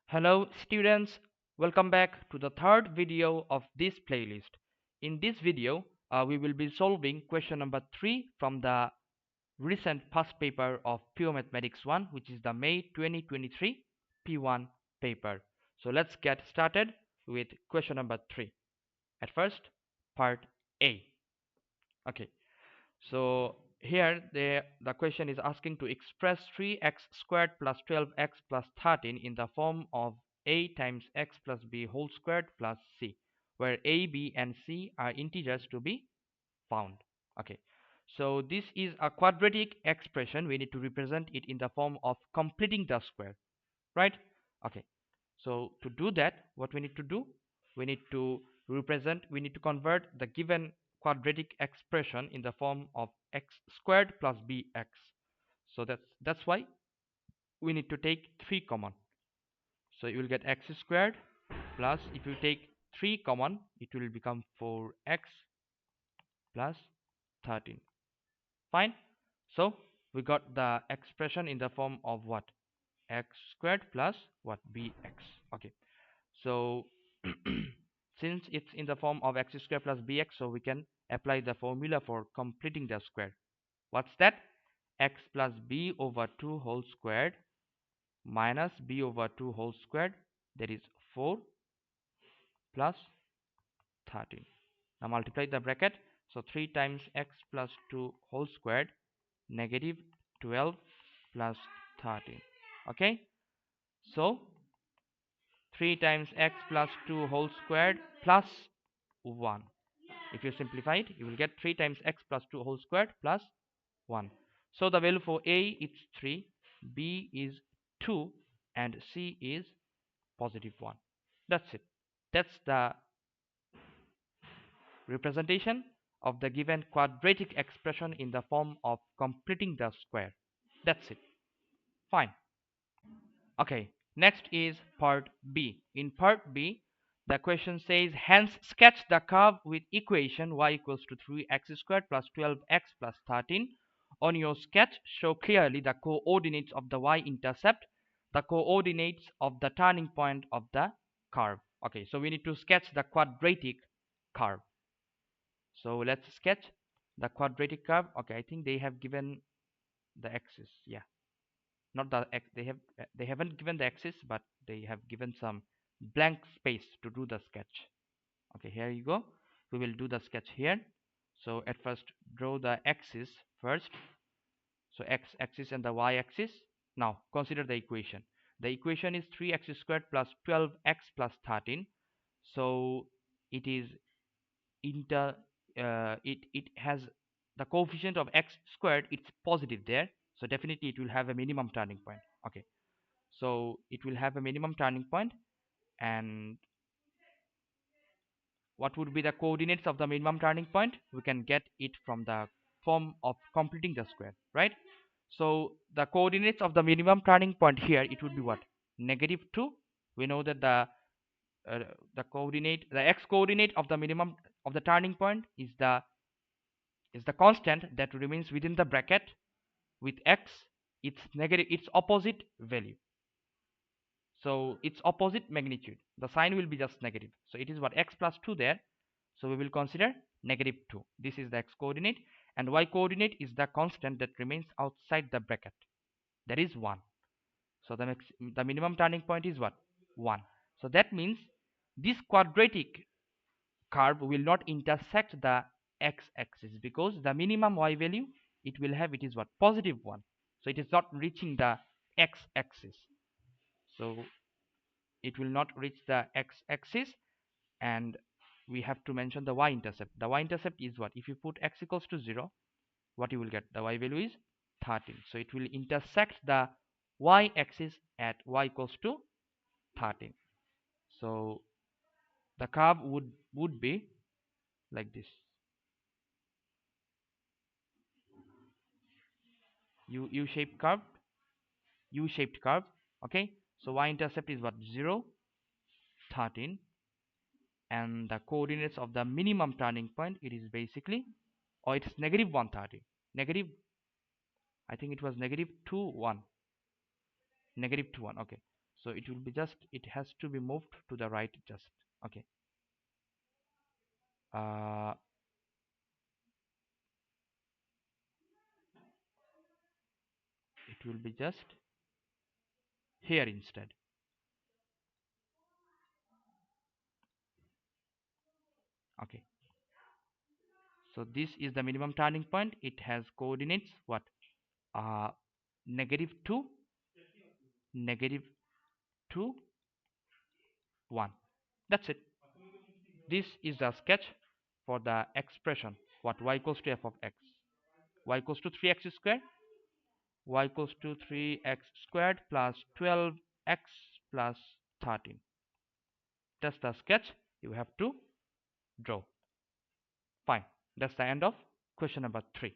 Hello students, welcome back to the third video of this playlist. In this video, we will be solving question number 3 from the recent past paper of Pure Mathematics 1, which is the May 2023 P1 paper. So let's get started with question number 3. At first, part A. Okay, so here the question is asking to express 3x squared plus 12x plus 13 in the form of a times x plus b whole squared plus c, where a, b, and c are integers to be found. Okay, so this is a quadratic expression. We need to represent it in the form of completing the square, right? Okay, so to do that, what we need to do, we need to convert the given quadratic expression in the form of x squared plus bx. So that's why we need to take 3 common. So you will get x squared plus, if you take 3 common, it will become 4x plus 13. Fine. So we got the expression in the form of what? X squared plus what? Bx. Okay. So since it's in the form of x squared plus bx, so we can apply the formula for completing the square. What's that? X plus b over 2 whole squared minus b over 2 whole squared, that is 4 plus 13. Now multiply the bracket. So 3 times x plus 2 whole squared negative 12 plus 13. Okay, so 3 times x plus 2 whole squared plus 1. If you simplify it, you will get 3 times x plus 2 whole squared plus 1. So the value for a is 3, b is 2, and c is positive 1. That's it. That's the representation of the given quadratic expression in the form of completing the square. That's it. Fine. Okay, next is part B. In part B, the question says, hence sketch the curve with equation y equals to 3x squared plus 12x plus 13. On your sketch, show clearly the coordinates of the y-intercept, the coordinates of the turning point of the curve. Okay, so we need to sketch the quadratic curve. So let's sketch the quadratic curve. Okay, I think they have given the axis. Yeah, not the x. They haven't given the axis, but they have given some blank space to do the sketch. Okay, here you go. We will do the sketch here. So at first, draw the axis first. So x-axis and the y-axis. Now consider the equation. The equation is 3x squared plus 12x plus 13. So it is it has the coefficient of x squared. It's positive there, so definitely it will have a minimum turning point. Okay, so it will have a minimum turning point, and what would be the coordinates of the minimum turning point? We can get it from the form of completing the square, right? So the coordinates of the minimum turning point here, it would be what? Negative 2. We know that the coordinate, the x coordinate of the minimum of the turning point is the constant that remains within the bracket. With x, its negative, its opposite value, so its opposite magnitude, the sign will be just negative. So it is what? X plus 2 there, so we will consider negative 2. This is the x coordinate, and y coordinate is the constant that remains outside the bracket, that is 1. So the minimum turning point is what? 1. So that means this quadratic curve will not intersect the x-axis, because the minimum y value it will have, it is what? Positive 1. So it is not reaching the x-axis, so it will not reach the x-axis, and we have to mention the y-intercept. The y-intercept is what? If you put x equals to 0, what you will get? The y value is 13. So it will intersect the y-axis at y equals to 13. So the curve would be like this. U-shaped curve. Okay, so y-intercept is what? 0, 13, and the coordinates of the minimum turning point, it is basically, or it's negative 130, negative, I think it was negative 2 1, negative 2 1. Okay, So it will be just, it has to be moved to the right just. Okay. It will be just here instead. Okay. So this is the minimum turning point. It has coordinates what? -2, -2, 1. That's it. This is the sketch for the expression what y equals to f of x. Y equals to 3x squared. Y equals to 3x squared plus 12x plus 13. That's the sketch you have to draw. Fine. That's the end of question number 3.